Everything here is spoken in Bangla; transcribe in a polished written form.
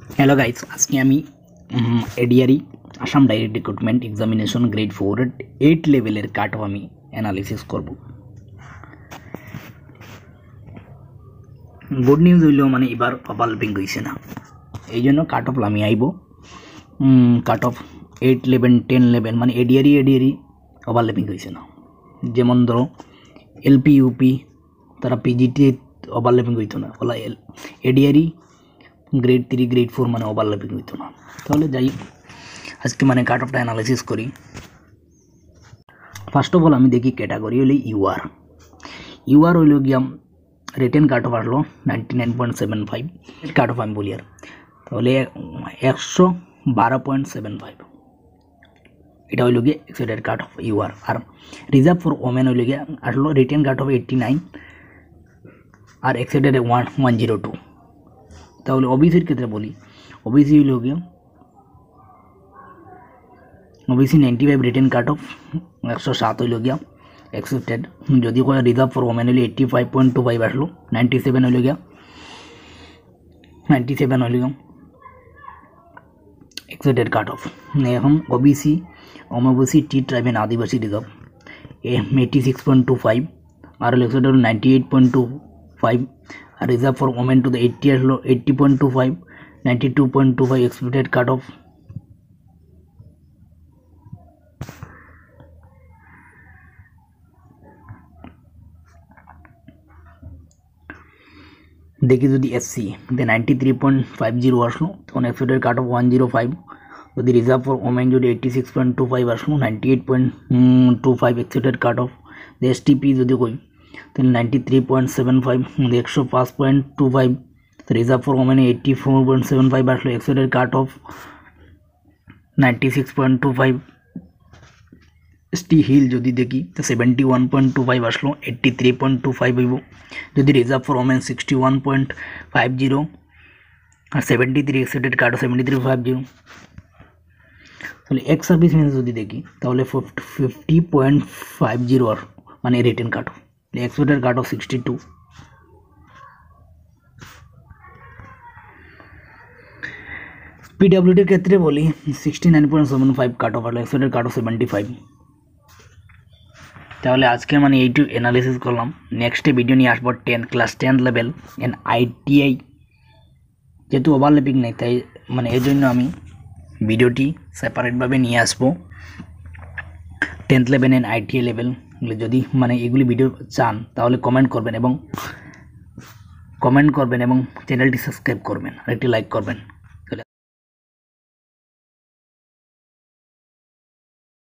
হ্যালো গাইস, আজকে আমি ADRE Assam direct recruitment examination grade 4 এর 8 লেভেলের কাট অফ আমি অ্যানালিসিস করব। গুড নিউজ হইলেও মানে এবার ওভারল্যাপিং হইছে না, এই জন্য কাট অফ আমি আইব কাট অফ 8 11 10 11 মানে এডিআরই ওভারল্যাপিং হইছে না। যেমন ধরো এলপি ইউপি তারা পিজিটি ওভারল্যাপিং হইতো না, বলা এডিআরই গ্রেড 3 গ্রেড 4 মানে ওভারল্যাপিং হইতো না। তাহলে যাই আজকে মানে কাট অফটা অ্যানালাইসিস করি। ফার্স্ট অফ অল আমি দেখি ক্যাটাগরি হলে ইউআর হইল গিয়া রিটেন কাট অফ আসলো 99.75 কাট অফ আমি বলি আর, তাহলে 112.75 এটা হইল গিয়ে এক্সপেক্টেড কাট অফ ইউআর। আর রিজার্ভ ফর ওমেন হইল গিয়া আসলো রিটেন কাট অফ 89 আর এক্সপেক্টেড 102। তাহলে ওবিসির ক্ষেত্রে বলি, ওবিসি হইল গিয়ে ওবিসি 95 রিটেন কাট অফ 107 হইল গিয়া এক্সপেক্টেড। যদি কয় রিজার্ভ ফর ওমেন হইলে 85.25 আসলো, 97 হইল গিয়া 97 হইল গিয়া এক্সপেক্টেড কাট অফ। এখন OBC OBC tea tribe and Adivasi reserve 86.25 আর এক্সপেক্টেড 98.25 আর reserve for women to the 80 আসলো 80.25 92.25 এক্সপেক্টেড কাট অফ। দেখি যদি এসসি 93.50 আসলো তখন এক্সপেক্টেড কাট অফ 105। যদি রিজার্ভ ফর ওমেন যদি 86.25 আসলো 98.25 এক্সপেক্টেড কাট অফ। এসটিপি যদি কই তাহলে 93.75 105.25 রিজার্ভ ফর ওমেন 84.75 আসলো expected cut off 96.25। ST hill যদি দেখি তো 71.25 আসলো 83.25 হইব। যদি রিজার্ভ ফর ওমেন 61.50 আর 73 এক্সপেক্টেড কাট অফ 73.50। তাহলে এক্স সার্ভিস মেন যদি দেখি তাহলে 50.50 মানে written cut of, expected cut of 62। পিডব্লিউডির ক্ষেত্রে বলি 69.75 cut off are expected cut of 75। তাহলে আজকে মানে এইটুকু অ্যানালিসিস করলাম। নেক্সট ভিডিও নিয়ে আসবো ক্লাস 10 লেভেল এন্ড আইটিআই, যেহেতু ওভারল্যাপিং নেই তাই মানে এর জন্য আমি ভিডিওটি সেপারেটভাবে নিয়ে আসবো 10th level and ITI level. যদি মানে এগুলি ভিডিও চান তাহলে কমেন্ট করবেন এবং চ্যানেলটি সাবস্ক্রাইব করবেন আর একটি লাইক করবেন।